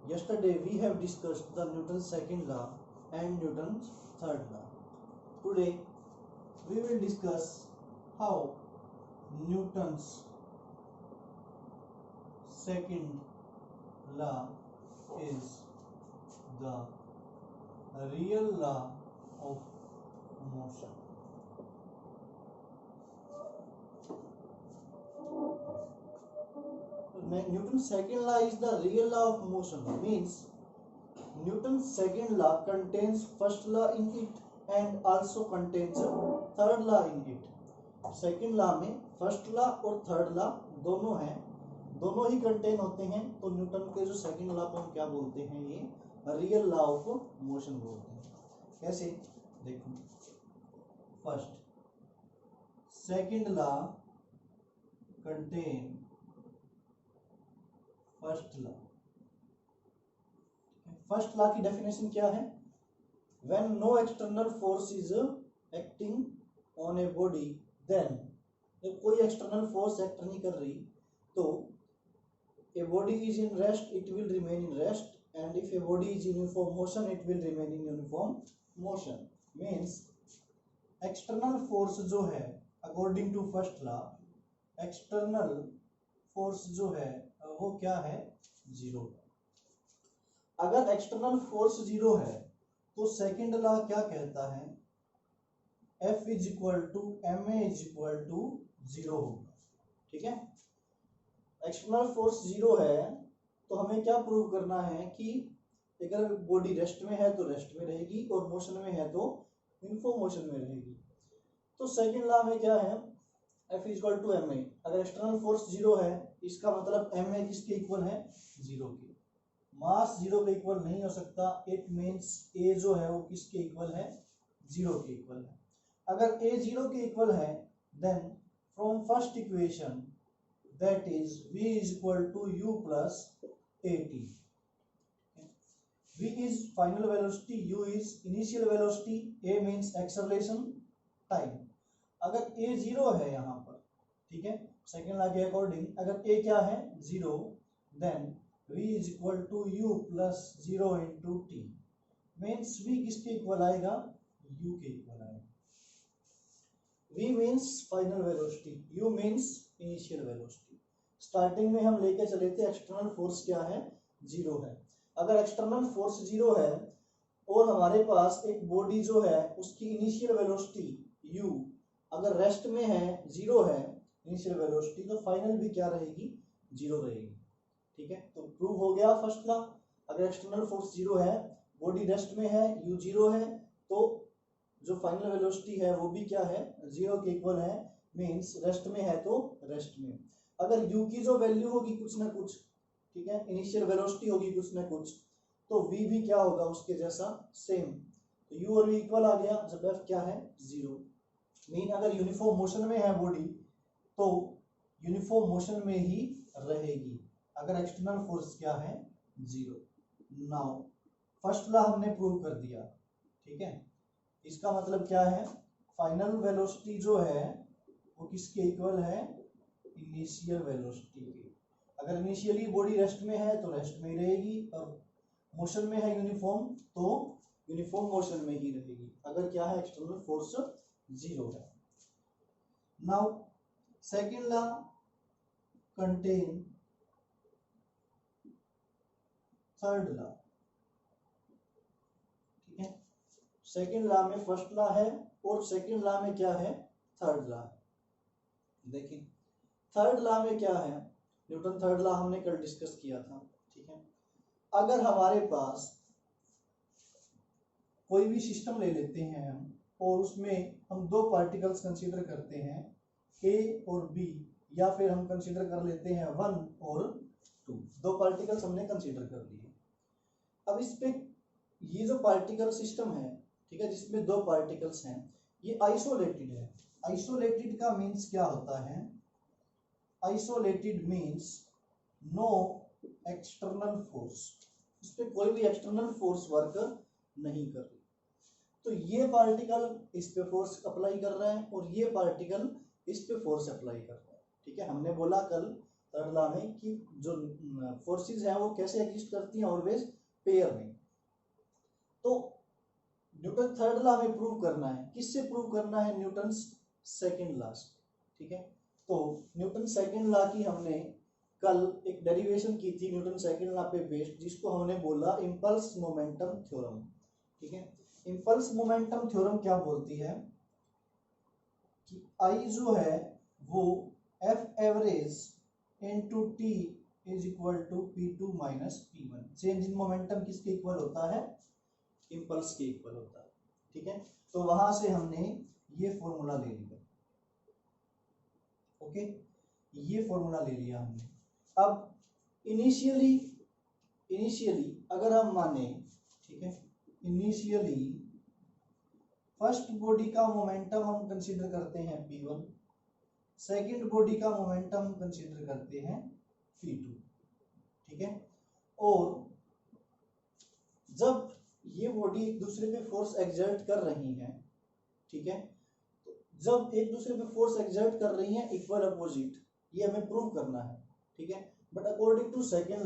Yesterday we have discussed the Newton's second law and Newton's third law. Today we will discuss how Newton's second law is the real law of motion. Newton's second law is the real law of motion, means Newton's second law contains first law in it and also contains third law in it. Second law में first law और third law दोनों हैं, दोनों ही contain होते हैं, तो Newton के जो सेकेंड लॉ को हम क्या बोलते हैं, ये रियल लॉ ऑफ मोशन बोलते हैं। कैसे, देखो, first second law contain first law. First law की डेफिनेशन क्या है, when no external force is acting on a body, then जब कोई एक्सटर्नल फोर्स एक्ट नहीं कर रही तो a body is in rest, it will remain in rest, and if a body is in uniform motion, it will remain in uniform motion. Means external force जो है, according to first law, external force जो है वो क्या है, zero. अगर external force zero है तो सेकेंड लॉ क्या कहता है, F is equal to M A is equal to zero होगा। ठीक है, एक्सटर्नल फोर्स जीरो है तो हमें क्या प्रूव करना है कि अगर बॉडी रेस्ट में है तो रेस्ट में रहेगी और मोशन में है तो यूनिफॉर्म मोशन में रहेगी। तो सेकेंड लॉ में क्या है, F is equal to M A. अगर एक्सटर्नल फोर्स जीरो है इसका मतलब एम ए किसके इक्वल है, जीरो के। मास जीरो के इक्वल नहीं हो सकता, इट मीन्स ए जो है वो किसके इक्वल है, जीरो के इक्वल है। अगर ए जीरो के इक्वल है then from first equation that is v is equal to u plus at। v is final velocity, u is initial velocity, a means acceleration time. अगर a zero है यहाँ पर, ठीक है, सेकेंड लॉ के according अगर a क्या है, zero, then v is equal to u plus zero into T. Means v किसके इक्वल आएगा, u के इक्वल आएगा। v means final velocity, u means initial velocity. Starting में हम लेके चले थे एक्सटर्नल फोर्स क्या है, जीरो है। अगर एक्सटर्नल फोर्स जीरो है और हमारे पास एक बॉडी जो है उसकी इनिशियल वेलोसिटी u अगर रेस्ट में है, जीरो है इनिशियल वेलोसिटी, तो फाइनल भी क्या रहेगी, जीरो रहेगी। ठीक है, तो प्रूव हो गया फर्स्ट लॉ। अगर एक्सटर्नल फोर्स जीरो है, बॉडी रेस्ट में है, u जीरो है, तो जो फाइनल वेलोसिटी है वो भी क्या है, जीरो के इक्वल है। मींस रेस्ट में है तो रेस्ट में। अगर u की जो वैल्यू होगी कुछ ना कुछ, ठीक है, इनिशियल वेलोसिटी होगी कुछ ना कुछ, तो v भी क्या होगा उसके जैसा, सेम। तो u और v इक्वल आ गया जब f क्या है, जीरो। मीन अगर यूनिफॉर्म मोशन में है बॉडी तो यूनिफॉर्म मोशन में ही रहेगी अगर एक्सटर्नल फोर्स क्या है, जीरो। नाउ फर्स्ट लॉ हमने प्रूव कर दिया। ठीक है, इसका मतलब क्या है, फाइनल वेलोसिटी जो है वो किसके इक्वल है, इनिशियल वेलोसिटी के। अगर इनिशियली बॉडी रेस्ट में है तो रेस्ट में ही रहेगी और मोशन में है यूनिफॉर्म तो यूनिफॉर्म मोशन में ही रहेगी अगर क्या है, एक्सटर्नल फोर्स जीरो है। Now second law contain third law. ठीक है, सेकेंड लॉ में फर्स्ट लॉ है और सेकेंड लॉ में क्या है, थर्ड लॉ है। देखिए थर्ड लॉ में क्या है, न्यूटन थर्ड लॉ हमने कल डिस्कस किया था। ठीक है, अगर हमारे पास कोई भी सिस्टम ले लेते हैं हम और उसमें हम दो पार्टिकल्स कंसीडर करते हैं, ए और बी, या फिर हम कंसीडर कर लेते हैं 1 और 2, दो पार्टिकल्स हमने कंसीडर कर लिए। अब इस पे ये जो पार्टिकल सिस्टम है, ठीक है, जिसमें दो पार्टिकल्स हैं, ये आइसोलेटेड है। आइसोलेटेड का मीन्स क्या होता है, isolated means no external force, इस पे कोई भी एक्सटर्नल फोर्स वर्क नहीं कर रही। तो ये पार्टिकल इस पे फोर्स अप्लाई कर रहा है और ये पार्टिकल इस पे फोर्स अप्लाई कर रहा है। ठीक है, हमने बोला कल थर्ड लॉ में कि जो फोर्सेस हैं वो कैसे एग्जिस्ट करती हैं, ऑलवेज पेयर में। तो न्यूटन थर्ड लॉ में प्रूव करना है, किससे प्रूव करना है, न्यूटन सेकंड लॉ से, ठीक है। तो न्यूटन सेकंड लॉ की हमने कल एक डेरिवेशन की थी न्यूटन सेकंड लॉ पे बेस्ड, जिसको हमने बोला इम्पल्स मोमेंटम थ्योरम, ठीक है। इम्पल्स मोमेंटम थ्योरम क्या बोलती है कि आई जो है वो F average into T is equal to P2 minus P1। Change in momentum किसके इक्वल होता है, इम्पल्स के इक्वल होता है, ठीक है। तो वहां से हमने ये फॉर्मूला ले लिया, ओके, ये फॉर्मूला ले लिया हमने। अब इनिशियली अगर हम माने, ठीक है, इनिशियली फर्स्ट बॉडी का मोमेंटम हम कंसीडर करते हैं P1, सेकंड बॉडी का मोमेंटम हम कंसीडर करते हैं P2, ठीक है। और जब ये बॉडी एक दूसरे पे फोर्स एक्सर्ट कर रही हैं, ठीक है, तो जब एक दूसरे पे फोर्स एक्सर्ट कर रही हैं इक्वल अपोजिट, ये हमें प्रूव करना है, ठीक है। But according to second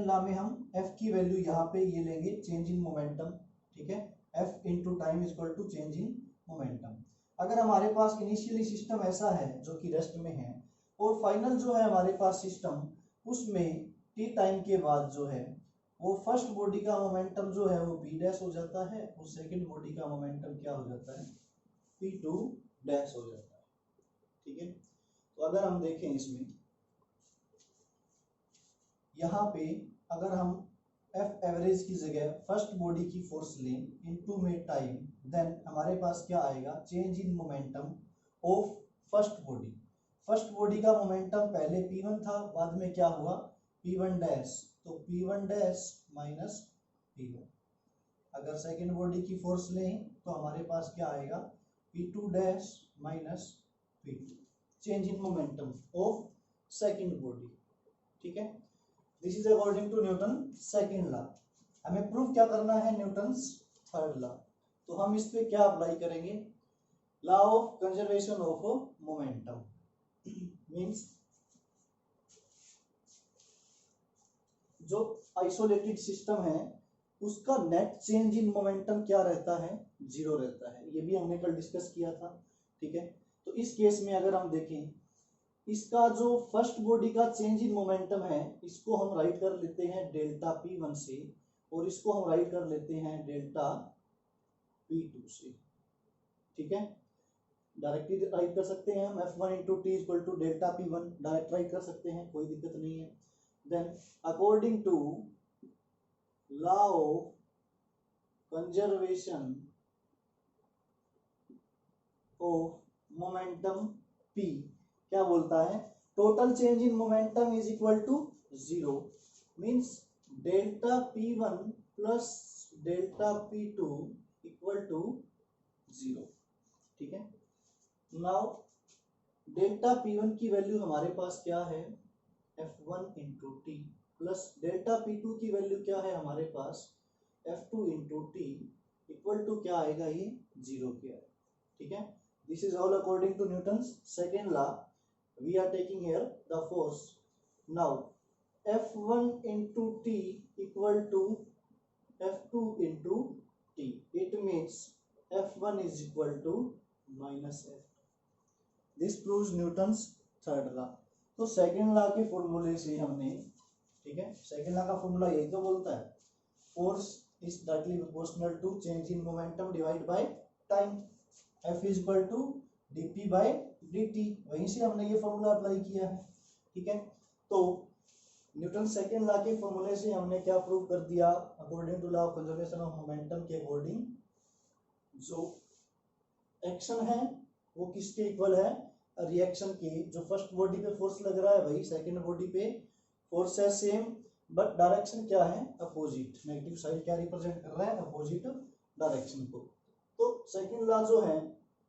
law में हम F की वैल्यू यहाँ पे ये लेंगे चेंज इन मोमेंटम, ठीक है, F into time is equal to change in momentum. अगर हमारे पास इनिशियली सिस्टम ऐसा है जो कि रेस्ट में है, और फाइनल जो है हमारे पास सिस्टम, उसमें टी टाइम के बाद जो है वो फर्स्ट बॉडी का मोमेंटम जो है वो b डैश हो जाता है, और सेकंड बॉडी का मोमेंटम क्या हो जाता है, p2 डैश हो जाता है, ठीक है। तो अगर हम देखें इसमें यहाँ पे अगर हम एफ एवरेज की जगह फर्स्ट बॉडी की फोर्स लें इनटू में टाइम, देन हमारे पास क्या आएगा, change in momentum of first body. First body का मोमेंटम पहले P1 था, बाद में क्या हुआ, P1 डैश, तो P1 डैश माइनस P1। अगर सेकेंड बॉडी की फोर्स लें तो हमारे पास क्या आएगा, P2 dash minus P2, change in momentum of second body, ठीक है। This is according to Newton second law. हमें प्रूफ क्या करना है, न्यूटन्स थर्ड लॉ। तो हम इस पे क्या अप्लाई करेंगे, law of conservation of momentum, means जो आइसोलेटेड सिस्टम है उसका नेट चेंज इन मोमेंटम क्या रहता है, जीरो रहता है। ये भी हमने कल डिस्कस किया था, ठीक है। तो इस केस में अगर हम देखें, इसका जो फर्स्ट बॉडी का चेंज इन मोमेंटम है इसको हम राइट कर लेते हैं डेल्टा P1 से, और इसको हम राइट कर लेते हैं डेल्टा P2 से, ठीक है। डायरेक्टली राइट कर सकते हैं हम, F1 into T equal to delta P1 direct write कर सकते हैं, कोई दिक्कत नहीं है। Then according to law of conservation of momentum P क्या बोलता है, total change in momentum is equal to zero, means delta P1 plus delta P2 equal to zero, ठीक है। नाउ डेल्टा P1 की वैल्यू हमारे पास क्या है, F1 into T, plus delta P2 की वैल्यू क्या है हमारे पास, F2 into T, equal to क्या आएगा, ये जीरो के आएगा, ठीक है। This is all according to Newton's second law. We are taking here the force. Now F1 into T equal to F2 into T. It means F1 is equal to minus F2. This proves Newton's third law. तो second law के फॉर्मूले से हमने, ठीक है, second law का formula यही तो बोलता है, force is directly proportional to change in momentum divide by time, F is equal to dp by dt। वहीं से हमने ये फॉर्मूला अप्लाई किया है, ठीक है। तो न्यूटन सेकेंड लॉ के फॉर्मूले से हमने क्या प्रूव कर दिया, according to law of conservation of momentum के अकॉर्डिंग जो एक्शन है वो किसके इक्वल है, रिएक्शन के। जो फर्स्ट बॉडी पे फोर्स लग रहा है वही सेकेंड बॉडी पे फोर्स है सेम, बट डायरेक्शन क्या है, अपोजिट। नेगेटिव साइड क्या रिप्रेजेंट कर रहा है, अपोजिट डायरेक्शन को। तो सेकेंड लॉ जो है,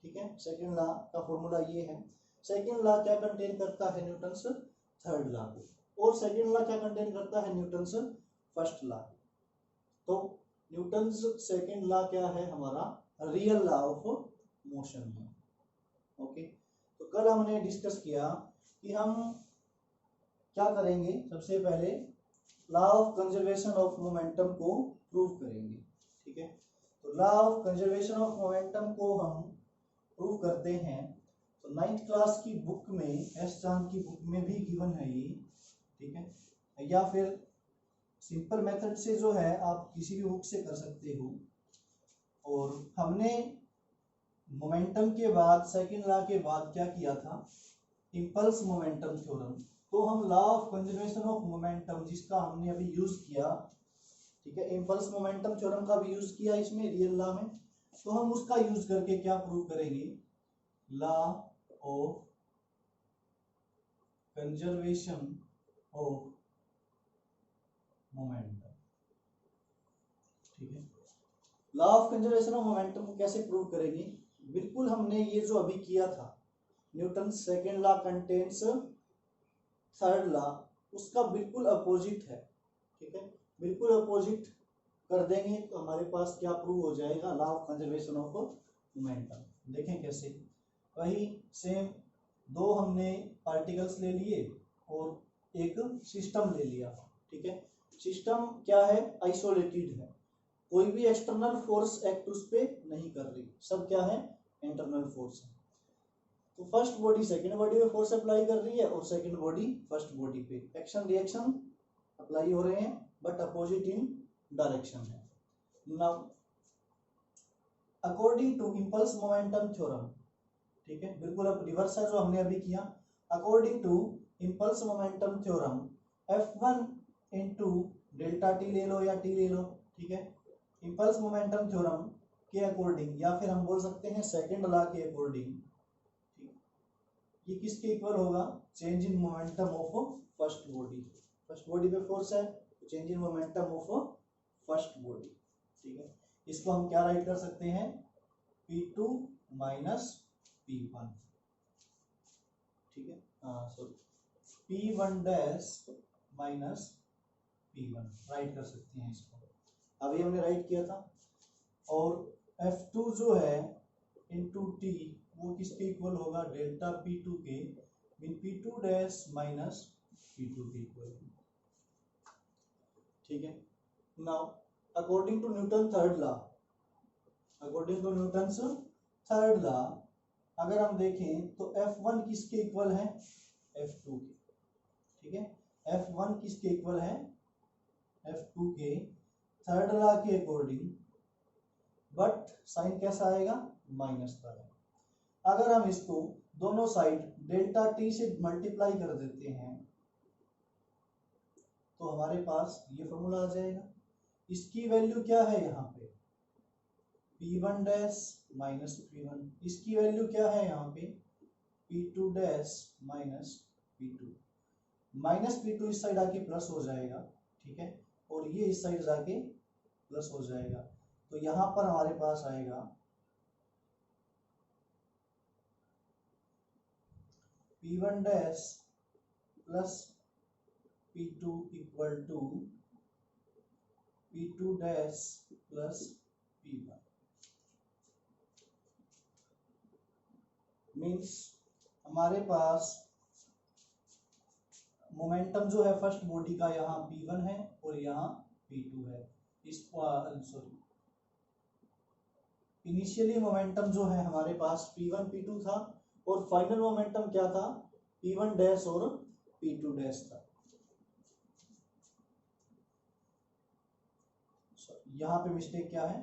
ठीक है, सेकेंड लॉ का फॉर्मूला ये है। सेकेंड लॉ क्या कंटेन करता है, न्यूटन्स थर्ड लॉ को, और सेकेंड लॉ क्या कंटेन करता है, न्यूटन्स फर्स्ट लॉ। तो न्यूटन्स सेकेंड लॉ क्या है हमारा, रियल लॉ ऑफ मोशन है, ओके। तो कल हमने डिस्कस किया कि हम क्या करेंगे, सबसे पहले law of conservation of momentum को प्रूव करेंगे। ठीक है, तो law of conservation of momentum को हम प्रूव करते हैं। तो 9th क्लास की बुक में, एस चांद की बुक में भी गिवन है ये। ठीक है, या फिर सिंपल मेथड से जो है आप किसी भी बुक से कर सकते हो। और हमने मोमेंटम के बाद, सेकंड लॉ के बाद क्या किया था, इंपल्स मोमेंटम थ्योरम। तो हम law of conservation of momentum जिसका हमने अभी यूज किया, ठीक है, इंपल्स मोमेंटम थ्योरम का भी यूज किया इसमें रियल लॉ में, तो हम उसका यूज करके क्या प्रूव करेंगे, law of conservation of momentum. ठीक है, law of conservation of momentum को कैसे प्रूव करेंगे, बिल्कुल हमने ये जो अभी किया था, Newton second law contains third law, उसका बिल्कुल अपोजिट है। ठीक है, बिल्कुल अपोजिट कर देंगे तो हमारे पास क्या प्रूव हो जाएगा, law of conservation of momentum. देखें कैसे, वही सेम दो हमने पार्टिकल्स ले लिए और एक सिस्टम ले लिया। ठीक है, सिस्टम क्या है, आइसोलेटेड है, कोई भी एक्सटर्नल फोर्स एक्ट उस पे नहीं कर रही, सब क्या है, इंटरनल फोर्स है। तो फर्स्ट बॉडी सेकंड बॉडी पे फोर्स अप्लाई कर रही है और सेकंड बॉडी फर्स्ट बॉडी पे, एक्शन रिएक्शन अप्लाई हो रहे हैं बट अपोजिट इन डायरेक्शन है। Now according to impulse momentum theorem, ठीक है, बिल्कुल अब रिवर्स है जो हमने अभी किया। According to impulse momentum theorem F1 into delta T ले लो या टी ले लो। ठीक है, इंपल्स मोमेंटम थ्योरम के अकॉर्डिंग, या फिर हम बोल सकते हैं सेकंड लॉ के अकॉर्डिंग, ये किसके इक्वल होगा, change in momentum of first body. First body पे फोर्स है, change in momentum of first body. ठीक है, इसको हम क्या राइट कर सकते हैं, P2 माइनस P1। ठीक है, sorry, P1 dash minus P1 right कर सकते हैं इसको, अभी हमने राइट किया था। और F2 जो है इंटू टी, वो किसके इक्वल होगा, डेल्टा P2 के, mean P2 dash minus P2 के इक्वल। ठीक है, now according to Newton third law, according to Newton's third law अगर हम देखें तो F1 किसके इक्वल है, F2 के। ठीक है, F1 किसके इक्वल है, F2 के, थर्ड लॉ के अकॉर्डिंग, बट साइन कैसा आएगा, माइनस का है। अगर हम इसको दोनों साइड डेल्टा टी से मल्टीप्लाई कर देते हैं तो हमारे पास ये फॉर्मूला आ जाएगा। इसकी वैल्यू क्या है यहाँ पे, P1 डैश माइनस P1, इसकी वैल्यू क्या है यहाँ पे, P2 dash minus P2। Minus P2 इस साइड आके प्लस हो जाएगा। ठीक है, और ये इस साइड जाके प्लस हो जाएगा, तो यहाँ पर हमारे पास आएगा P1 dash plus P2 equal to P2 dash plus P1। Means हमारे पास मोमेंटम जो है फर्स्ट बॉडी का यहाँ P1 है और यहाँ P2 है। इसको सॉरी, इनिशियली मोमेंटम जो है हमारे पास P1 P2 था और फाइनल मोमेंटम क्या था, P1 डैश और P2 डैश था। यहाँ पे मिस्टेक क्या है,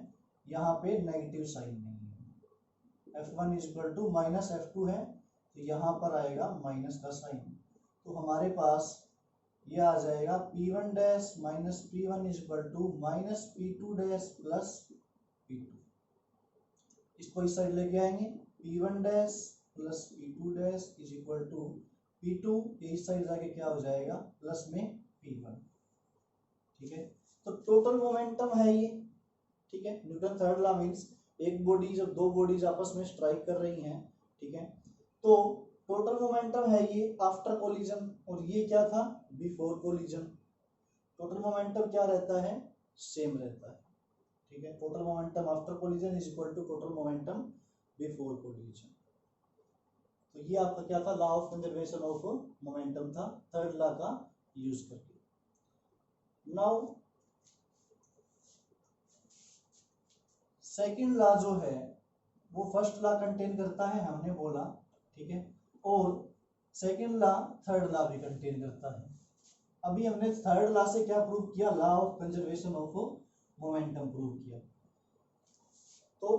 यहाँ पे नेगेटिव साइन नहीं है, F1 is equal to minus F2 है, तो यहाँ पर आएगा माइनस का साइन, तो हमारे पास ये आ जाएगा P1 dash minus P1 is equal to minus P2 dash plus P2। इसको इस साइड लेके आएंगे, P1 dash plus P2 dash is equal to P2, इस साइड जाके क्या हो जाएगा, प्लस में P1। ठीक है, तो टोटल मोमेंटम है ये। ठीक है, न्यूटन थर्ड लॉ मींस एक बॉडी, जब दो बॉडीज आपस में स्ट्राइक कर रही हैं, ठीक है, तो टोटल मोमेंटम है ये आफ्टर कोलिजन, और ये क्या था, बिफोर कोलिजन। टोटल मोमेंटम क्या रहता है, सेम रहता है। ठीक है, total momentum after collision is equal to total momentum before collision. तो ये आपका क्या था, law of conservation of momentum था, थर्ड लॉ का यूज करके। नाउ सेकंड लॉ जो है वो फर्स्ट लॉ कंटेन करता है, हमने बोला, ठीक है, और सेकंड लॉ थर्ड लॉ भी कंटेन करता है। अभी हमने थर्ड लॉ से क्या प्रूव किया, law of conservation of momentum prove किया। तो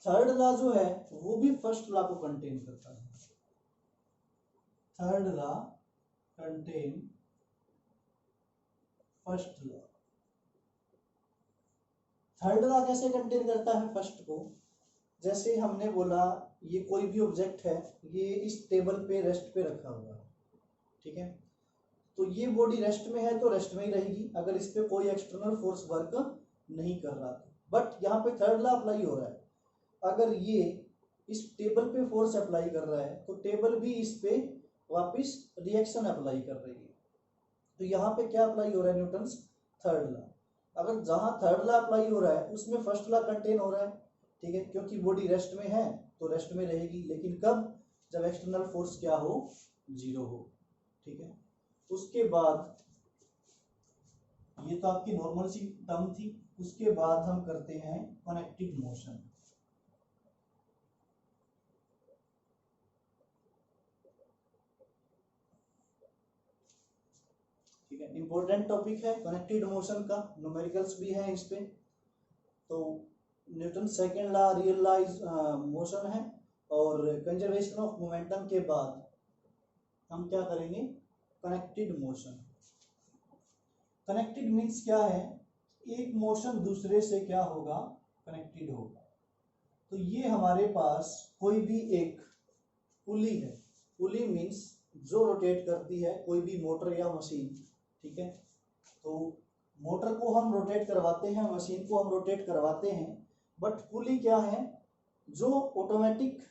थर्ड लॉ जो है वो भी फर्स्ट लॉ को कंटेन करता है। Third law contain first law. Third law कैसे कंटेन करता है फर्स्ट को, जैसे हमने बोला ये कोई भी ऑब्जेक्ट है, ये इस टेबल पे रेस्ट पे रखा हुआ है, ठीक है, तो ये बॉडी रेस्ट में है तो रेस्ट में ही रहेगी अगर इस पे कोई एक्सटर्नल फोर्स वर्क नहीं कर रहा था। बट यहाँ पे थर्ड लॉ अप्लाई हो रहा है, अगर ये इस टेबल पे फोर्स अप्लाई कर रहा है तो टेबल भी इस पे वापस रिएक्शन अप्लाई कर रही है। तो यहाँ पे क्या अप्लाई हो रहा है, न्यूटन्स थर्ड लॉ। अगर जहाँ थर्ड लॉ अप्लाई हो रहा है उसमें फर्स्ट लॉ कंटेन हो रहा है, ठीक है, क्योंकि बॉडी रेस्ट में है तो रेस्ट में रहेगी, लेकिन कब, जब एक्सटर्नल फोर्स क्या हो, जीरो हो, ठीक है। उसके बाद ये तो आपकी नॉर्मल सी टर्म थी। उसके बाद हम करते हैं कनेक्टेड मोशन। ठीक है, इंपॉर्टेंट टॉपिक है कनेक्टेड मोशन का, न्यूमेरिकल्स भी है इस पे। तो Newton second law real law motion है, और कंजर्वेशन ऑफ मोमेंटम के बाद हम क्या करेंगे, कनेक्टेड मोशन। कनेक्टेड मीन्स क्या है, एक मोशन दूसरे से क्या होगा, कनेक्टेड होगा। तो ये हमारे पास कोई भी एक पुली है, पुली मीन्स जो रोटेट करती है कोई भी मोटर या मशीन, ठीक है। तो मोटर को हम रोटेट करवाते हैं, मशीन को हम रोटेट करवाते हैं, बट पुली क्या है, जो ऑटोमेटिक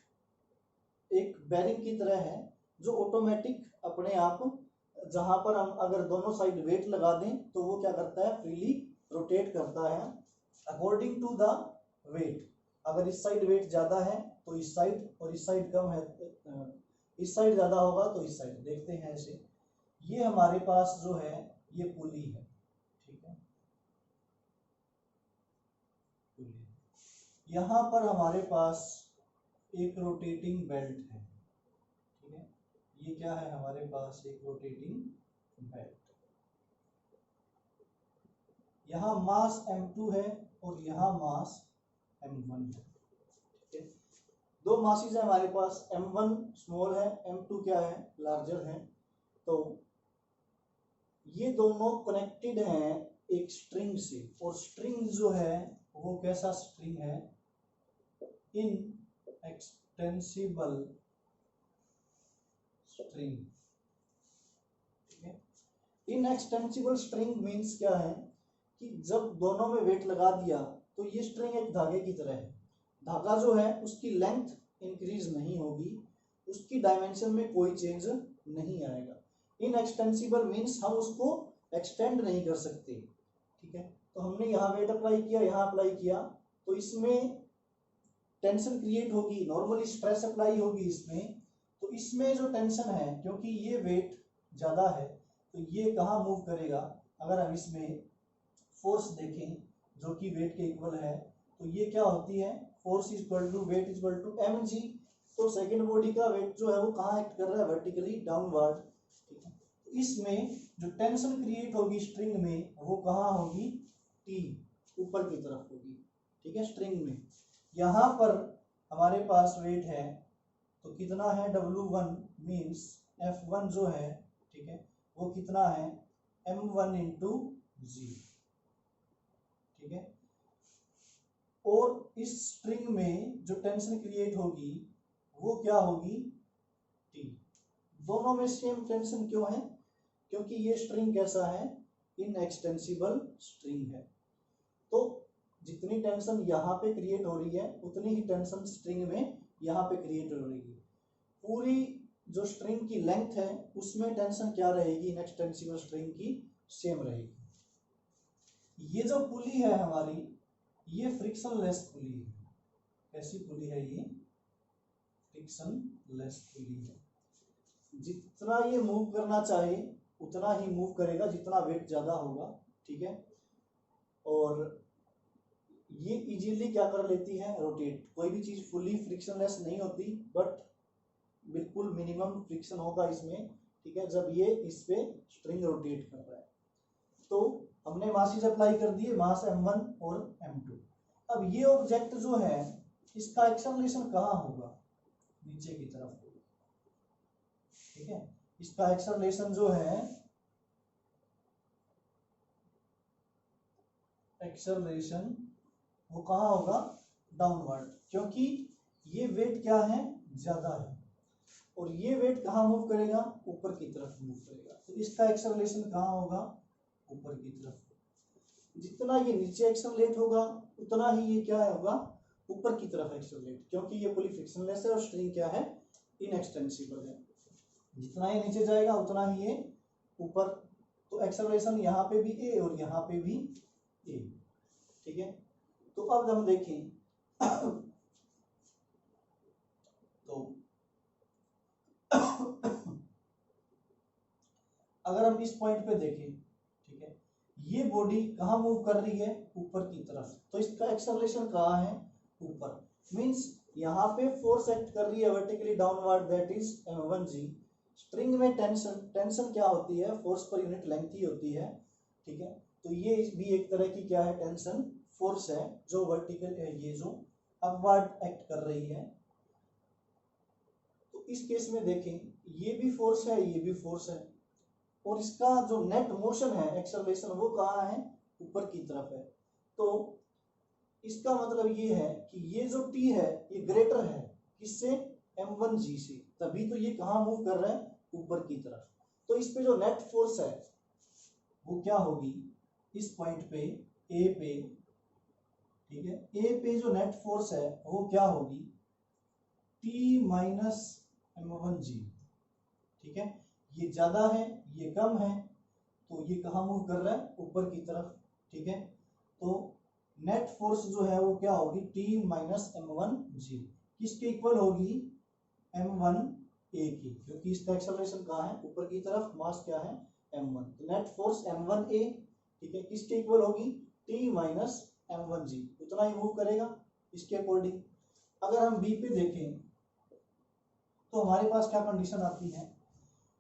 एक बैरिंग की तरह है, जो ऑटोमेटिक अपने आप, जहां पर हम अगर दोनों साइड वेट लगा दें तो वो क्या करता है, फ्रीली रोटेट करता है अकॉर्डिंग टू द वेट। अगर इस साइड वेट ज्यादा है तो इस साइड, और इस साइड कम है, इस साइड ज्यादा होगा तो इस साइड। देखते हैं ऐसे, ये हमारे पास जो है ये पुली है, ठीक है, पुली। यहाँ पर हमारे पास एक रोटेटिंग बेल्ट है, ठीक है, ये क्या है हमारे पास, एक रोटेटिंग बेल्ट। यहाँ मास m2 है और यहाँ मास m1 है, ठीक है। दो मासेस है हमारे पास, m1 स्मॉल है, m2 क्या है, लार्जर है। तो ये दोनों कनेक्टेड हैं एक स्ट्रिंग से, और स्ट्रिंग जो है वो कैसा स्ट्रिंग है, इन एक्सटेंसिबल स्ट्रिंग, ठीक है। इन एक्सटेंसिबल स्ट्रिंग मीन्स क्या है कि जब दोनों में वेट लगा दिया तो ये स्ट्रिंग एक धागे की तरह है। धागा जो है उसकी लेंथ इंक्रीज नहीं होगी, उसकी डायमेंशन में कोई चेंज नहीं आएगा। इन एक्सटेंसिबल मीन्स हम उसको एक्सटेंड नहीं कर सकते, ठीक है। तो हमने यहाँ वेट अप्लाई किया, यहाँ अप्लाई किया, तो इसमें टेंशन क्रिएट होगी, नॉर्मली स्ट्रेस अप्लाई होगी इसमें। तो इसमें जो टेंशन है, क्योंकि ये वेट ज़्यादा है तो ये कहाँ मूव करेगा, अगर हम इसमें फोर्स देखें जो कि वेट के इक्वल है, तो ये क्या होती है, force equal to weight equal to mg। तो सेकेंड बॉडी का वेट जो है वो कहाँ एक्ट कर रहा है, वर्टिकली डाउनवर्ड, ठीक है। तो इसमें जो टेंशन क्रिएट होगी स्ट्रिंग में वो कहाँ होगी, T, ऊपर की तरफ होगी, ठीक है, स्ट्रिंग में। यहाँ पर हमारे पास वेट है तो कितना है, W1 मीन्स F1 जो है, ठीक है, वो कितना है, m1 इंटू जी, ठीक है। और इस स्ट्रिंग में जो टेंशन क्रिएट होगी वो क्या होगी, T। दोनों में सेम टेंशन क्यों है, क्योंकि ये स्ट्रिंग कैसा है, इनएक्सटेंसिबल स्ट्रिंग है। तो जितनी टेंशन यहाँ पे क्रिएट हो रही है उतनी ही टेंशन स्ट्रिंग में यहाँ पे क्रिएट हो रही है। पूरी जो स्ट्रिंग की लेंथ है उसमें टेंशन क्या रहेगी, इनएक्सटेंसिबल स्ट्रिंग की सेम रहेगी। ये जो पुली है हमारी, ये फ्रिक्शनलेस पुली है। कैसी पुली है ये, फ्रिक्शन लेस पुली है। जितना ये मूव करना चाहे उतना ही मूव करेगा, जितना वेट ज्यादा होगा, ठीक है। और ये इजीली क्या कर लेती है, रोटेट। कोई भी चीज फुली फ्रिक्शनलेस नहीं होती, बट बिल्कुल मिनिमम फ्रिक्शन होगा इसमें, ठीक है, जब ये इस पे स्ट्रिंग रोटेट कर रहा है। तो हमने मासेस अप्लाई कर दिए, मास m1 और m2। अब ये ऑब्जेक्ट जो है इसका एक्सेलरेशन कहाँ होगा, नीचे की तरफ होगा, ठीक है। इसका एक्सेलरेशन जो है, एक्सेलरेशन वो कहाँ होगा, डाउनवर्ड, क्योंकि ये वेट क्या है, ज्यादा है, और ये वेट कहाँ मूव करेगा, ऊपर की तरफ मूव करेगा। तो इसका एक्सेलरेशन कहाँ होगा, ऊपर की तरफ। जितना ये नीचे एक्सेलरेट होगा उतना ही ये क्या होगा, ऊपर की तरफ एक्सेलरेट, क्योंकि ये पुली फ्रिक्शनलेस है और स्ट्रिंग क्या है, इनएक्सटेंसिबल है। जितना ये नीचे जाएगा उतना ही ये ऊपर। तो एक्सेलरेशन यहाँ पे भी ए और यहाँ पे भी ए, ठीक है। तो अब हम देखें तो अगर हम इस पॉइंट पे देखें, ठीक है, ये बॉडी कहाँ मूव कर रही है, ऊपर की तरफ, तो इसका एक्सेलरेशन कहाँ है, ऊपर। मींस यहाँ पे फोर्स एक्ट कर रही है vertically downward, that is m1g। String में टेंशन क्या होती है, फोर्स पर यूनिट लेंथ ही होती है, ठीक है। तो ये भी एक तरह की क्या है, टेंशन फोर्स है, जो वर्टिकल ये जो अपवर्ड एक्ट कर रही है। तो इस केस में देखें, ये भी फोर्स है, ये भी फोर्स है, और इसका जो नेट मोशन है, एक्सेलरेशन, वो कहाँ है, ऊपर की तरफ है। तो इसका मतलब ये है कि ये जो t है ये ग्रेटर है किससे, m1g से, तभी तो ये कहाँ मूव कर रहा है, ऊपर की तरफ। तो इस पे जो नेट फोर्स है वो क्या होगी, इस पॉइंट पे ए पे, ठीक है, ए पे जो नेट फोर्स है वो क्या होगी, t माइनस m1g, ठीक है। ये ज्यादा है, ये कम है, तो ये कहाँ मूव कर रहा है, ऊपर की तरफ, ठीक है। तो नेट फोर्स जो है वो क्या होगी, t माइनस m1g, किसके इक्वल होगी, m1a की, क्योंकि इसका एक्सेलरेशन कहाँ है, ऊपर की तरफ, मास क्या है, m1। तो नेट फोर्स m1a, ठीक है, किसके इक्वल होगी, t माइनस m1g, उतना ही मूव करेगा इसके अकॉर्डिंग। अगर हम b पे देखें तो हमारे पास क्या कंडीशन आती है,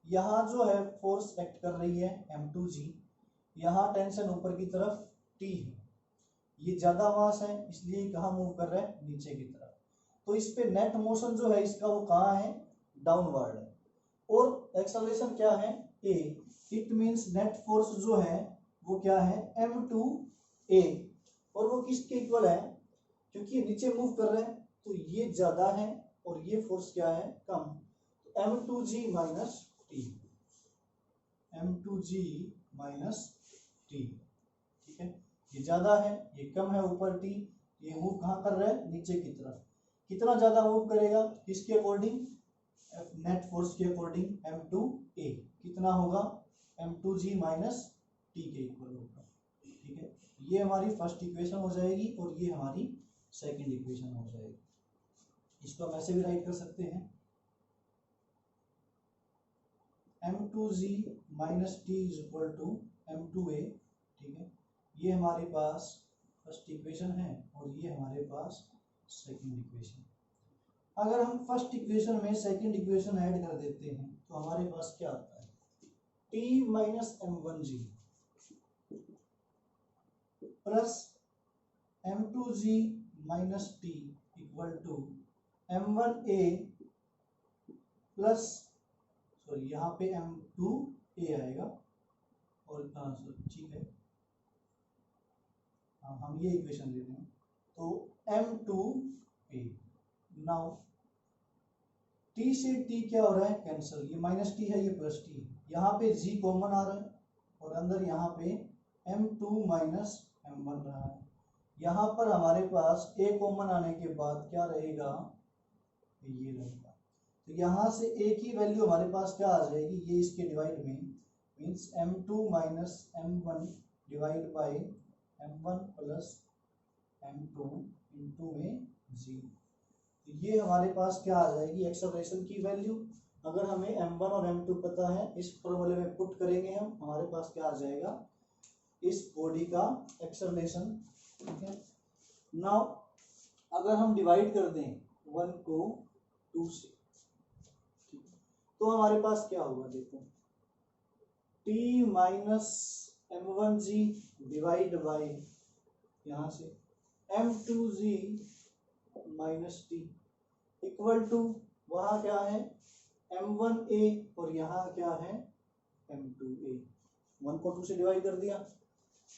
यहाँ जो है फोर्स एक्ट कर रही है m2g, यहाँ टेंशन ऊपर की तरफ t है, ये ज्यादा मास है इसलिए कहाँ मूव कर रहा है, नीचे की तरफ। तो इस पे नेट मोशन जो है इसका वो कहाँ है, डाउनवर्ड है, और एक्सेलरेशन क्या है, a। It means net force जो है वो क्या है, m2a, और वो किसके इक्वल है, क्योंकि नीचे मूव कर रहे हैं तो ये ज्यादा है और ये फोर्स क्या है, कम। तो m2g minus T, m2g minus T, ठीक है। ये ज्यादा है, ये कम है, ऊपर टी, ये मूव कहाँ कर रहा है, नीचे की तरफ। कितना ज्यादा मूव करेगा, किसके अकॉर्डिंग, नेट फोर्स के अकॉर्डिंग, m2a कितना होगा, m2g माइनस टी के इक्वल होगा, ठीक है। ये हमारी फर्स्ट इक्वेशन हो जाएगी और ये हमारी सेकंड इक्वेशन हो जाएगी। इसको हम ऐसे भी राइट कर सकते हैं, m2g minus T is equal to m2a, ठीक है। ये हमारे पास फर्स्ट इक्वेशन है और ये हमारे पास सेकंड इक्वेशन। अगर हम फर्स्ट इक्वेशन में सेकंड इक्वेशन ऐड कर देते हैं तो हमारे पास क्या आता है, t minus m1g plus m2g minus T equal to m1a plus, sorry यहाँ पे m2a आएगा, और ठीक है, हम ये इक्वेशन ले रहे हैं, तो m2a। नाउ t से t क्या हो रहा है, कैंसिल, ये माइनस टी है, ये प्लस टी है, यहाँ पे g कॉमन आ रहा है और अंदर यहाँ पे m2 माइनस m1 रहा है। यहाँ पर हमारे पास a कॉमन आने के बाद क्या रहेगा, ये रहेगा। तो यहाँ से a की वैल्यू हमारे पास क्या आ जाएगी, ये इसके डिवाइड में, means m2 minus m1 divide by m1 plus m2 into में 0। ये हमारे पास क्या आ जाएगी एक्सेलरेशन की वैल्यू। अगर हमें m1 और m2 पता है, इस फॉर्मूले में पुट करेंगे हम, हमारे पास क्या आ जाएगा इस बॉडी का एक्सेलरेशन। ठीक है, नाउ अगर हम डिवाइड कर दें 1 को 2 से, तो हमारे पास क्या होगा, देखो t minus m1g divide by यहाँ से m2g minus T equal to, वहाँ क्या है m1a और यहाँ क्या है m2a। 1 को 2 से डिवाइड कर दिया,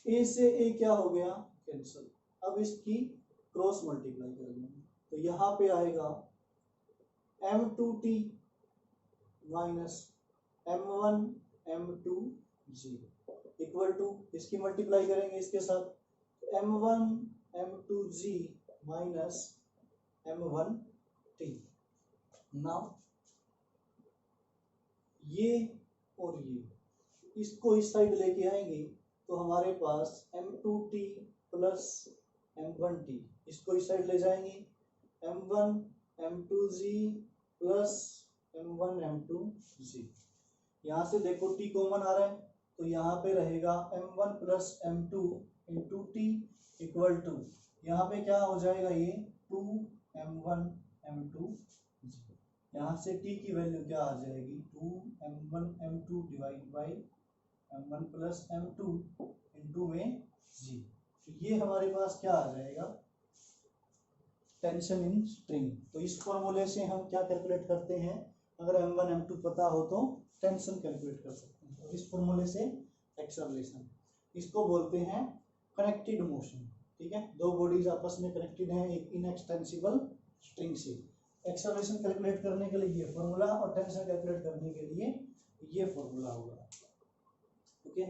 a से a क्या हो गया कैंसिल। अब इसकी क्रॉस मल्टीप्लाई कर देंगे, तो यहाँ पे आएगा m2t minus m1 m2g equal to, इसकी मल्टीप्लाई करेंगे इसके साथ, m1 m2g minus m1t। Now ये और ये इसको इस साइड लेके आएंगे, तो हमारे पास m2t प्लस m1t, इसको इस साइड ले जाएंगे m1 m2g plus m1 m2g। यहाँ से देखो t कॉमन आ रहा है, तो यहाँ पे रहेगा m1 plus m2 into T equal to, यहाँ पे क्या हो जाएगा ये 2m1 m2। यहाँ से t की वैल्यू क्या आ जाएगी 2m1 m2 divide by m1 plus m2 into में g। तो ये हमारे पास क्या आ जाएगा टेंशन इन स्ट्रिंग। तो इस फॉर्मूले से हम क्या कैलकुलेट करते हैं, अगर m1 m2 पता हो तो टेंशन कैलकुलेट कर सकते हैं। तो इस फॉर्मूले से एक्सेलरेशन, इसको बोलते हैं कनेक्टेड मोशन। ठीक है, दो बॉडीज आपस में कनेक्टेड हैं एक इनएक्सटेंसिबल स्ट्रिंग से। एक्सेलरेशन कैलकुलेट करने के लिए ये फॉर्मूला और टेंशन कैलकुलेट करने के लिए ये फॉर्मूला होगा। ओके,